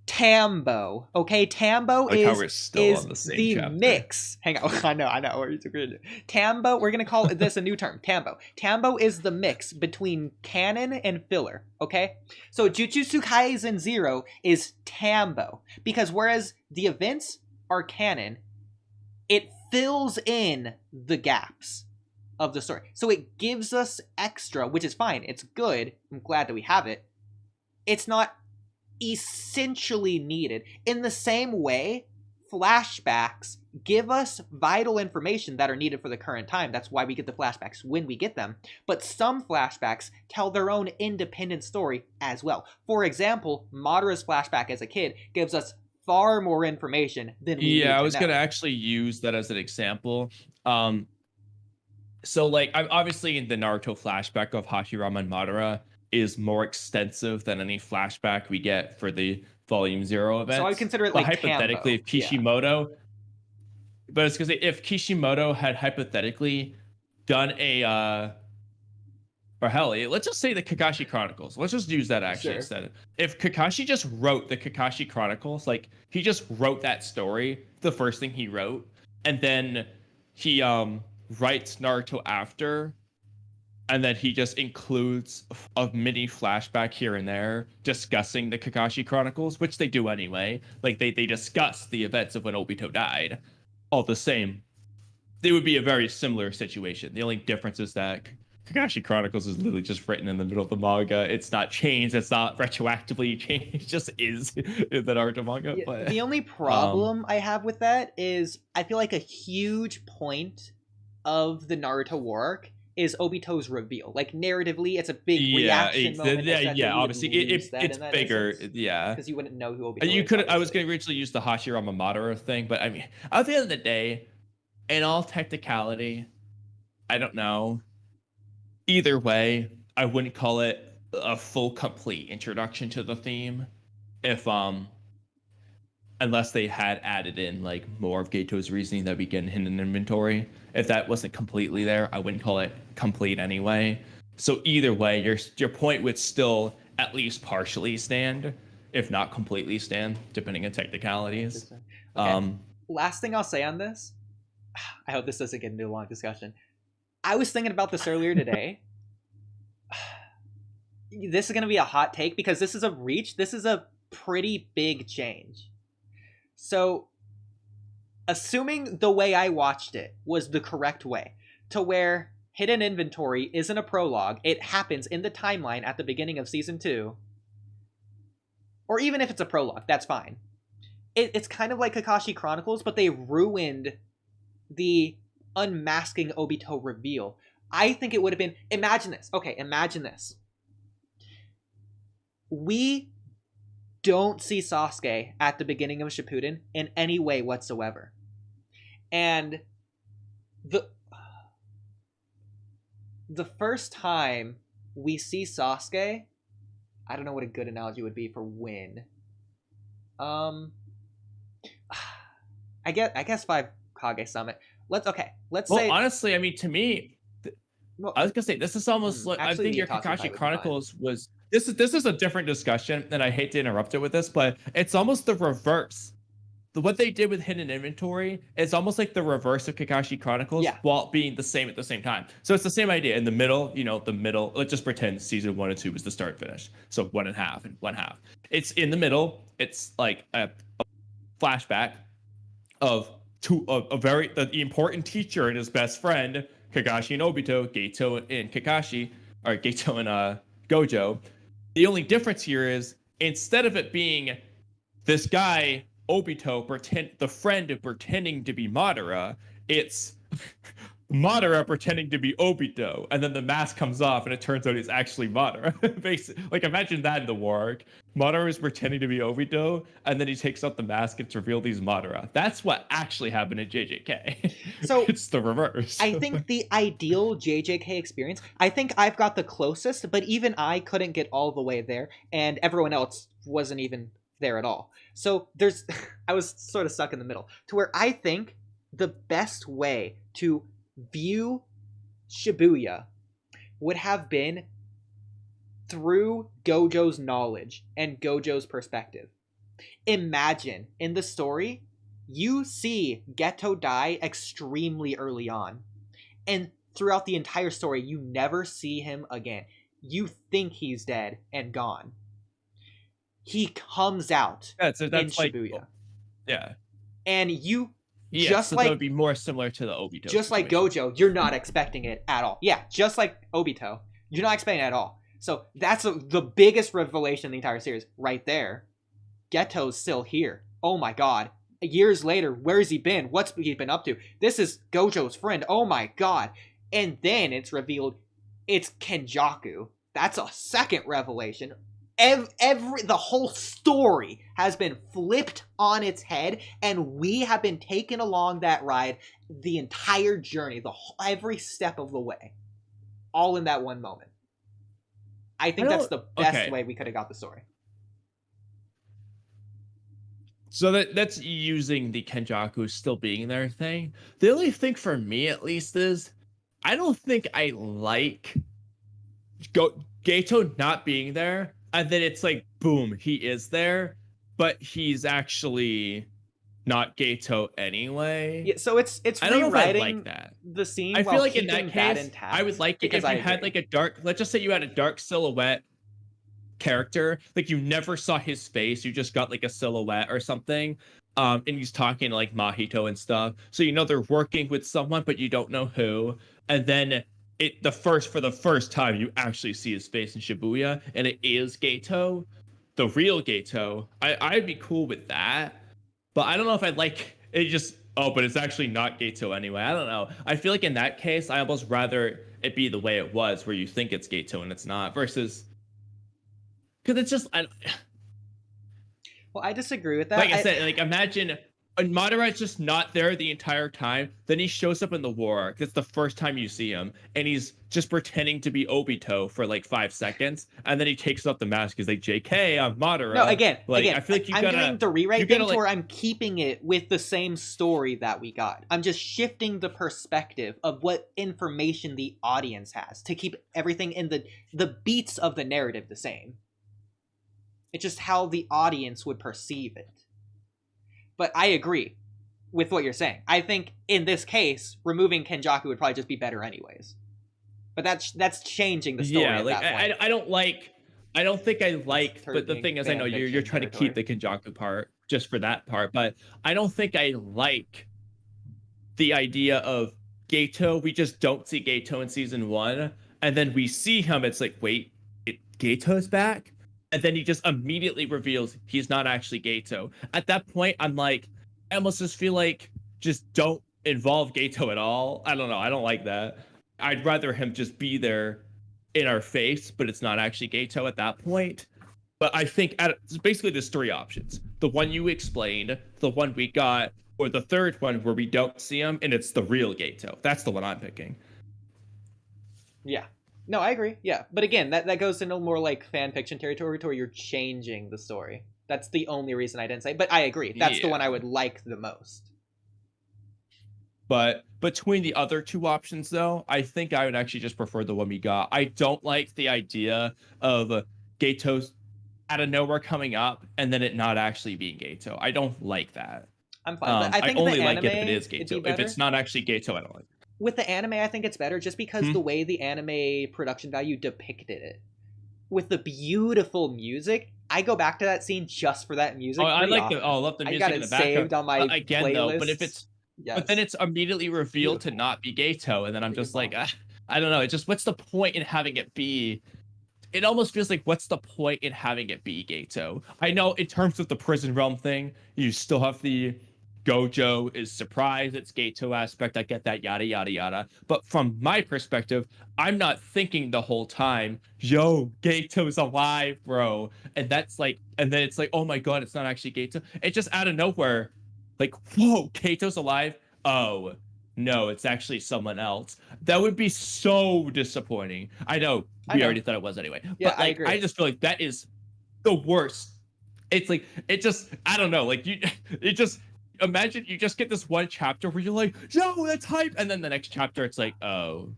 Tambo. Okay, Tambo is the mix. Hang on, I know. What are you talking? Tambo. We're gonna call this a new term. Tambo. Tambo is the mix between canon and filler. Okay, so Jujutsu Kaisen 0 is Tambo, because whereas the events are canon, it fills in the gaps of the story. So it gives us extra, which is fine. It's good. I'm glad that we have it. It's not essentially needed. In the same way, flashbacks give us vital information that are needed for the current time. That's why we get the flashbacks when we get them. But some flashbacks tell their own independent story as well. For example, Madara's flashback as a kid gives us far more information than we need to know. I was going to actually use that as an example. So, like, I'm obviously in the Naruto flashback of Hashirama and Madara is more extensive than any flashback we get for the Volume 0 event. So I consider it but like hypothetically, Tambo. If Kishimoto, but it's because if Kishimoto had hypothetically done a or hell, let's just say the Kakashi Chronicles. Let's just use that actually Sure. instead. If Kakashi just wrote the Kakashi Chronicles, like he just wrote that story, the first thing he wrote, and then he writes Naruto after, and then he just includes a mini flashback here and there discussing the Kakashi Chronicles, which they do anyway. Like they discuss the events of when Obito died. All the same, it would be a very similar situation. The only difference is that Kakashi Chronicles is literally just written in the middle of the manga. It's not changed. It's not retroactively changed. It just is in the Naruto manga. But The only problem I have with that is I feel like a huge point of the Naruto war arc is Obito's reveal. Like narratively, it's a big reaction moment. Yeah. Obviously, it's bigger. Yeah, because you wouldn't know who Obito. You is, could. I was obviously. going to originally use the Hashirama Madara thing, but I mean, at the end of the day, in all technicality, I don't know. Either way, I wouldn't call it a full, complete introduction to the theme, if unless they had added in like more of Gato's reasoning that we get in hidden inventory. If that wasn't completely there, I wouldn't call it complete anyway. So either way, your point would still at least partially stand, if not completely stand, depending on technicalities. Okay. Last thing I'll say on this, I hope this doesn't get into a long discussion. I was thinking about this earlier today. This is going to be a hot take because this is a reach. This is a pretty big change. So, assuming the way I watched it was the correct way, to where hidden inventory isn't a prologue, it happens in the timeline at the beginning of season 2, or even if it's a prologue, that's fine. It's kind of like Kakashi Chronicles, but they ruined the unmasking Obito reveal. I think it would have been, imagine this. Okay, imagine this. We don't see Sasuke at the beginning of Shippuden in any way whatsoever. And the first time we see Sasuke, I don't know what a good analogy would be for when. I guess 5 Kage Summit. Let's say honestly, I mean, to me, I was gonna say this is almost like, I think your Kakashi Chronicles was this is a different discussion, and I hate to interrupt it with this, but it's almost the reverse. What they did with hidden inventory is almost like the reverse of Kakashi Chronicles, while being the same at the same time. So it's the same idea in the middle. Let's just pretend season 1 and 2 was the start finish. So 1.5 and 1/2. It's in the middle. It's like a flashback of the important teacher and his best friend, Kakashi and Obito, Gato and Kakashi, or Gato and Gojo. The only difference here is, instead of it being this guy Obito the friend pretending to be Madara, it's Madara pretending to be Obito, and then the mask comes off and it turns out he's actually Madara. Basically, like, imagine that in the war arc. Madara is pretending to be Obito, and then he takes out the mask and it's revealed he's Madara. That's what actually happened in JJK. So it's the reverse. I think the ideal JJK experience, I think I've got the closest, but even I couldn't get all the way there, and everyone else wasn't even there at all. So I was sort of stuck in the middle, to where I think the best way to view Shibuya would have been through Gojo's knowledge and Gojo's perspective. Imagine, in the story, you see Geto die extremely early on, and throughout the entire story, you never see him again. You think he's dead and gone. He comes out in Shibuya. Yeah. And you... Yeah, so that would be more similar to the Obito. Just situation. like Gojo, you're not expecting it at all. Yeah, just like Obito, you're not expecting it at all. So that's the biggest revelation in the entire series, right there. Geto's still here. Oh my god. Years later, where's he been? What's he been up to? This is Gojo's friend. Oh my god. And then it's revealed it's Kenjaku. That's a second revelation. The whole story has been flipped on its head, and we have been taken along that ride the entire journey, every step of the way, all in that one moment. I think that's the best way we could have got the story. So that's using the Kenjaku still being there thing. The only thing for me, at least, is I don't think I like Gato not being there, and then it's like, boom, he is there, but he's actually not Gato anyway. Yeah, so it's I don't know if I rewriting like that. the scene I while feel like in keeping that that case, intact. I would like it if you had like a dark. Let's just say you had a dark silhouette character, like you never saw his face, you just got like a silhouette or something. And he's talking to like Mahito and stuff, so you know they're working with someone, but you don't know who. And then for the first time, you actually see his face in Shibuya, and it is Gato, the real Gato. I'd be cool with that. But I don't know if I'd like it just, oh, but it's actually not Gato anyway. I don't know. I feel like in that case, I almost rather it be the way it was, where you think it's Gato and it's not, versus, because it's just, well, I disagree with that. like I said, like imagine Madara's just not there the entire time. Then he shows up in the war. That's the first time you see him, and he's just pretending to be Obito for like 5 seconds, and then he takes off the mask. He's like, "JK, I'm Madara." No, again, I feel like I'm doing the rewrite thing to where I'm keeping it with the same story that we got. I'm just shifting the perspective of what information the audience has to keep everything in the beats of the narrative the same. It's just how the audience would perceive it. But I agree with what you're saying. I think in this case, removing Kenjaku would probably just be better anyways. But that's changing the story. Yeah, at like that point. I don't think I like. But the thing is, I know you're trying to keep the Kenjaku part just for that part, but I don't think I like the idea of Gato. We just don't see Gato in season 1, and then we see him. It's like, wait, Gato's back. And then he just immediately reveals he's not actually Gato. At that point, I'm like, I almost just feel like just don't involve Gato at all. I don't know. I don't like that. I'd rather him just be there in our face, but it's not actually Gato at that point. But I think basically there's 3 options. The one you explained, the one we got, or the third one where we don't see him and it's the real Gato. That's the one I'm picking. Yeah. No, I agree. Yeah. But again, that goes into more like fan fiction territory to where you're changing the story. That's the only reason I didn't say. But I agree. That's the one I would like the most. But between the other 2 options, though, I think I would actually just prefer the one we got. I don't like the idea of Gato's out of nowhere coming up and then it not actually being Gato. I don't like that. I'm fine. But I think only the like anime, it if it is Gato. If it's not actually Gato, I don't like it. With the anime, I think it's better just because the way the anime production value depicted it. With the beautiful music, I go back to that scene just for that music. I like the. Oh, I love the music in the background. Saved on my again playlist. Though, but if it's, but then it's immediately revealed to not be Gato, and then I'm just like, I don't know. It just, what's the point in having it be? It almost feels like, what's the point in having it be Gato? I know in terms of the prison realm thing, you still have the Gojo is surprised it's Gato aspect. I get that, yada yada yada. But from my perspective, I'm not thinking the whole time, yo, Gato's alive, bro. And that's like, and then it's like, oh my god, it's not actually Gato. It's just out of nowhere, like, whoa, Gato's alive. Oh no, it's actually someone else. That would be so disappointing. I know we already thought it was anyway. Yeah, but like, I agree. I just feel like that is the worst. It's like, it just, I don't know, like it just. Imagine you just get this one chapter where you're like, yo, that's hype, and then the next chapter it's like, oh,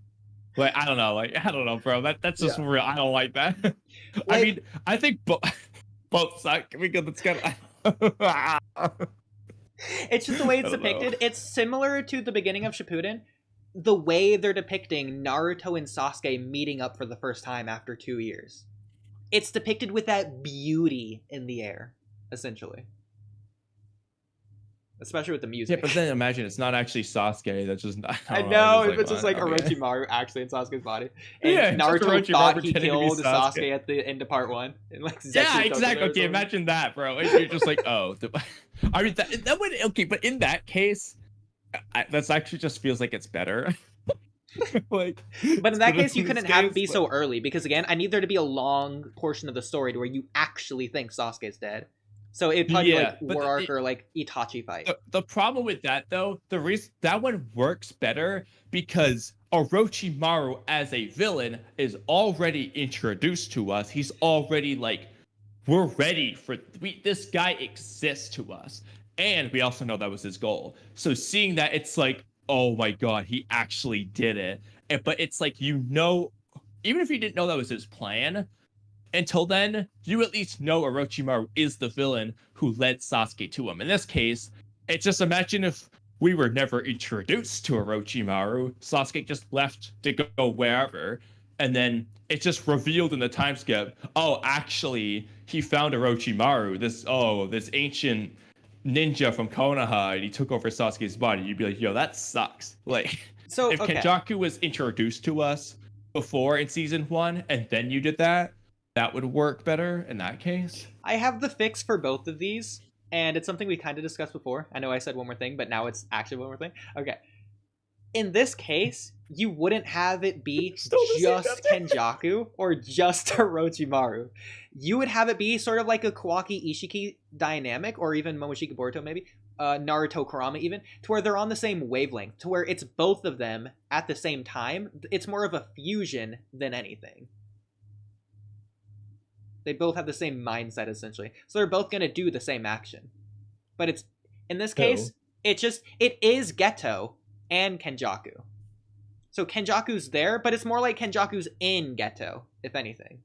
like I don't know, bro. That's just real. I don't like that. Like, I mean, I think both suck because it's kind of. It's just the way it's depicted. It's similar to the beginning of Shippuden, the way they're depicting Naruto and Sasuke meeting up for the first time after 2 years. It's depicted with that beauty in the air, essentially. Especially with the music. Yeah, but then imagine it's not actually Sasuke. That's just. I know, it's just like Orochimaru actually in Sasuke's body. And Naruto thought he killed Sasuke at the end of part 1. And like yeah, exactly. Okay, imagine that, bro. And you're just like, oh. I mean, that would, okay, but in that case, that's actually just feels like it's better. Like, but in that case, you couldn't have it be so early because again, I need there to be a long portion of the story to where you actually think Sasuke's dead. So it'd probably be like War Arc or like Itachi fight. The problem with that though, the reason that one works better because Orochimaru as a villain is already introduced to us. He's already like, we're ready for this guy exists to us, and we also know that was his goal. So seeing that, it's like, oh my god, he actually did it. But it's like, you know, even if you didn't know that was his plan, until then, you at least know Orochimaru is the villain who led Sasuke to him. In this case, it's just imagine if we were never introduced to Orochimaru, Sasuke just left to go wherever, and then it's just revealed in the time skip, oh, actually, he found Orochimaru, this ancient ninja from Konoha, and he took over Sasuke's body. You'd be like, yo, that sucks. Like, So if Kenjaku was introduced to us before in season 1, and then you did that, that would work better in that case. I have the fix for both of these, and it's something we kind of discussed before. I know I said one more thing, but now it's actually one more thing. Okay. In this case, you wouldn't have it be just Kenjaku or just Orochimaru. You would have it be sort of like a Kawaki Ishiki dynamic, or even Momoshiki Boruto maybe, Naruto Kurama even, to where they're on the same wavelength, to where it's both of them at the same time. It's more of a fusion than anything. They both have the same mindset, essentially. So they're both going to do the same action. But it's, in this case, it is Geto and Kenjaku. So Kenjaku's there, but it's more like Kenjaku's in Geto, if anything.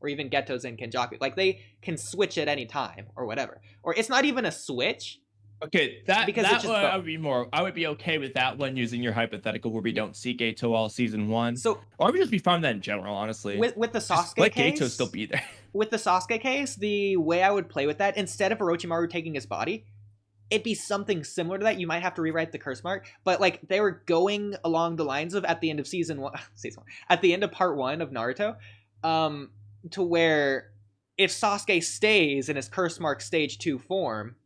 Or even Geto's in Kenjaku. Like, they can switch at any time, or whatever. Or it's not even a switch. Okay, that one I would be okay with that one using your hypothetical where we don't see Geto all season 1. So, or I would just be fine with that in general, honestly. With the Sasuke let case, Geto still be there. With the Sasuke case, the way I would play with that, instead of Orochimaru taking his body, it'd be something similar to that. You might have to rewrite the curse mark, but like they were going along the lines of at the end of season 1, at the end of part 1 of Naruto, to where if Sasuke stays in his curse mark stage 2 form,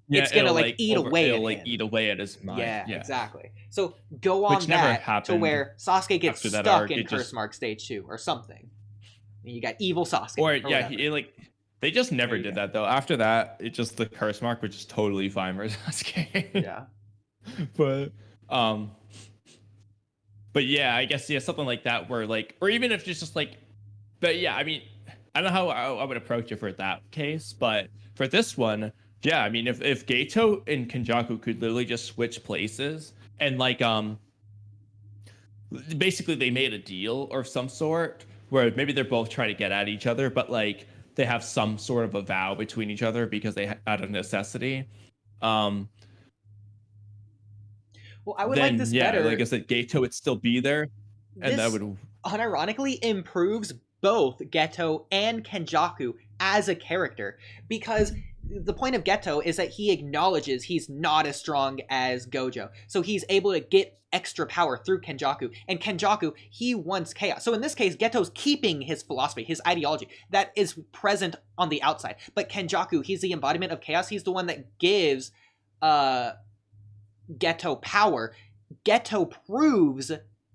it's gonna eat away at his mind. Yeah, exactly. So go on that to where Sasuke gets stuck in curse mark stage 2 or something. And you got evil Sasuke. Or they just never did that though. After that, it just the curse mark was just totally fine for Sasuke. Yeah. But yeah, I guess something like that where like, or even if it's just like, but yeah, I mean, I don't know how I would approach it for that case, but for this one, yeah, I mean, if Geto and Kenjaku could literally just switch places and like basically they made a deal or some sort where maybe they're both trying to get at each other, but like they have some sort of a vow between each other because they out of necessity. Well, I would like this better. Like I said, Geto would still be there, and that would unironically improves both Geto and Kenjaku as a character, because the point of Geto is that he acknowledges he's not as strong as Gojo, so he's able to get extra power through Kenjaku, and Kenjaku, he wants chaos. So in this case, Geto's keeping his philosophy, his ideology, that is present on the outside, but Kenjaku, he's the embodiment of chaos. He's the one that gives Geto power. Geto proves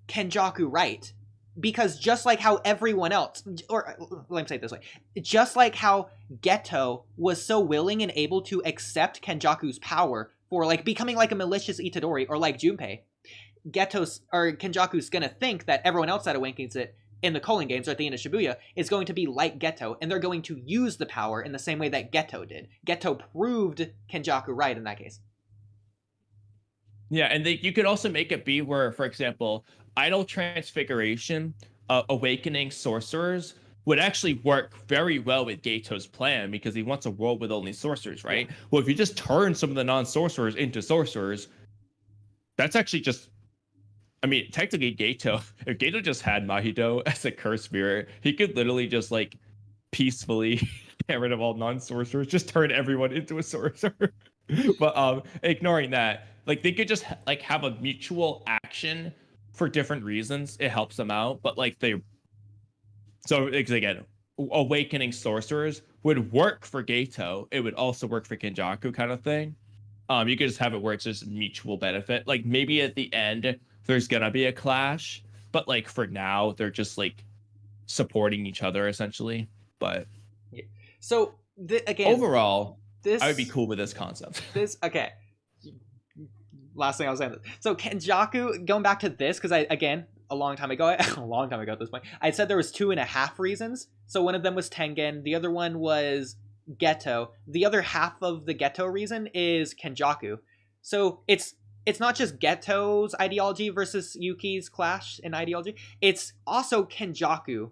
Kenjaku right, because just like how everyone else, or let me say it this way, just like how Geto was so willing and able to accept Kenjaku's power for like becoming like a malicious Itadori or like Junpei, Kenjaku's gonna think that everyone else that awakens it in the Culling Games or at the end of Shibuya is going to be like Geto, and they're going to use the power in the same way that Geto did. Geto proved Kenjaku right in that case. Yeah, and you could also make it be where, for example, Idol Transfiguration, awakening sorcerers would actually work very well with Geto's plan because he wants a world with only sorcerers, right? Well, if you just turn some of the non-sorcerers into sorcerers, that's actually just, I mean, technically Geto, if Geto just had Mahito as a curse spirit, he could literally just like peacefully get rid of all non-sorcerers, just turn everyone into a sorcerer. But ignoring that, like they could just like have a mutual action for different reasons. It helps them out, but like so again, awakening sorcerers would work for Geto. It would also work for Kenjaku, kind of thing. You could just have it where it's just mutual benefit. Like maybe at the end there's gonna be a clash, but like for now they're just like supporting each other essentially. But yeah. So again, overall, I would be cool with this concept. Okay. Last thing I was saying. So Kenjaku, going back to this, because a long time ago at this point, I said there was 2.5 reasons. So one of them was Tengen, the other one was Geto. The other half of the Geto reason is Kenjaku. So it's it's not just Geto's ideology versus Yuki's clash in ideology. It's also Kenjaku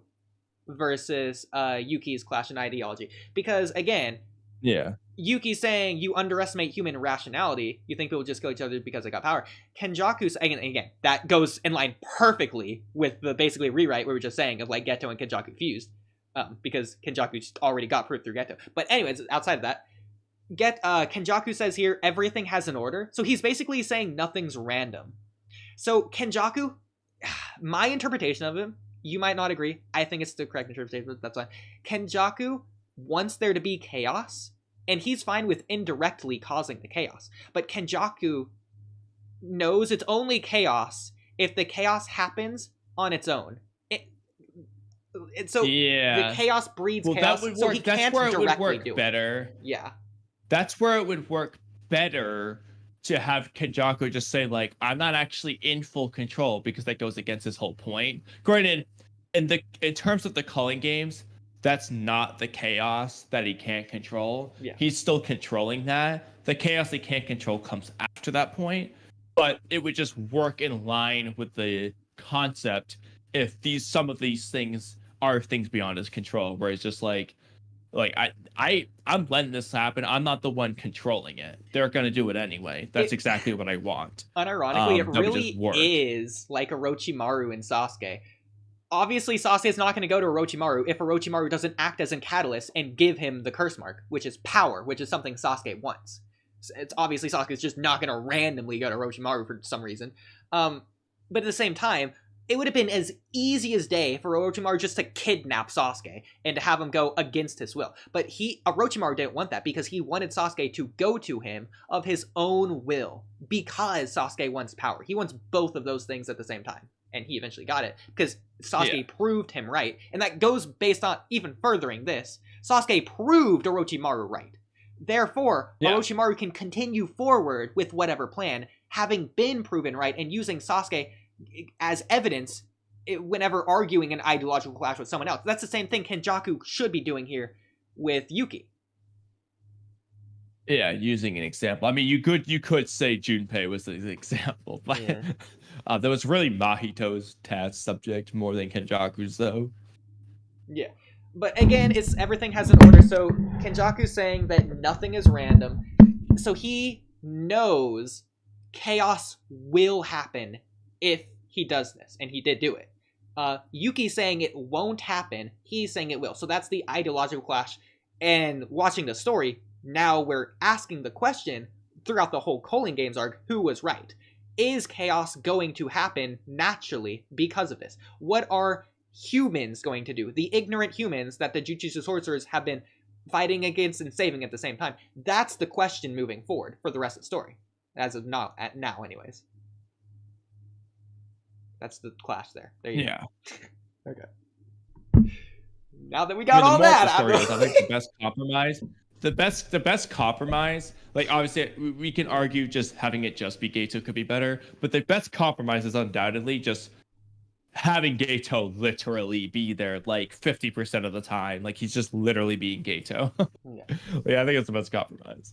versus Yuki's clash in ideology. Because again, Yeah. Yuki's saying you underestimate human rationality. You think people just kill each other because they got power. Kenjaku's again that goes in line perfectly with the basically rewrite we were just saying of like Geto and Kenjaku fused, because Kenjaku already got proof through Geto. But anyways, outside of that, Kenjaku says here everything has an order. So he's basically saying nothing's random. So Kenjaku, my interpretation of him, you might not agree. I think it's the correct interpretation, but that's fine. Kenjaku wants there to be chaos. And he's fine with indirectly causing the chaos. But Kenjaku knows it's only chaos if the chaos happens on its own. So the chaos breeds chaos, so he can't directly do it. Better. Yeah. That's where it would work better to have Kenjaku just say, like, I'm not actually in full control, because that goes against his whole point. Granted, in terms of the culling games, that's not the chaos that he can't control. Yeah. He's still controlling that. The chaos he can't control comes after that point, but it would just work in line with the concept if some of these things are things beyond his control, where it's just like I'm letting this happen. I'm not the one controlling it. They're gonna do it anyway. That's exactly what I want. Unironically, it really is like Orochimaru and Sasuke. Obviously, Sasuke is not going to go to Orochimaru if Orochimaru doesn't act as a catalyst and give him the curse mark, which is power, which is something Sasuke wants. It's obviously Sasuke's just not going to randomly go to Orochimaru for some reason. But at the same time, it would have been as easy as day for Orochimaru just to kidnap Sasuke and to have him go against his will. But Orochimaru didn't want that, because he wanted Sasuke to go to him of his own will, because Sasuke wants power. He wants both of those things at the same time. And he eventually got it, because Sasuke proved him right. And that goes based on even furthering this. Sasuke proved Orochimaru right. Therefore, Orochimaru can continue forward with whatever plan, having been proven right, and using Sasuke as evidence whenever arguing an ideological clash with someone else. That's the same thing Kenjaku should be doing here with Yuki. Yeah, using an example. I mean, you could say Junpei was the example, but that was really Mahito's task subject more than Kenjaku's, though. Yeah, but again, everything has an order. So Kenjaku's saying that nothing is random, so he knows chaos will happen if he does this, and he did do it. Yuki's saying it won't happen. He's saying it will. So that's the ideological clash. And watching the story, now we're asking the question throughout the whole Culling Games arc, who was right? Is chaos going to happen naturally because of this? What are humans going to do? The ignorant humans that the Jujutsu sorcerers have been fighting against and saving at the same time. That's the question moving forward for the rest of the story. As of now anyways. That's the clash there. There you go. Okay. Now that we got all that out, I think the best compromise. The best compromise, like, obviously we can argue just having it just be Geto could be better, but the best compromise is undoubtedly just having Geto literally be there like 50% of the time. Like, he's just literally being Geto. Yeah, I think it's the best compromise.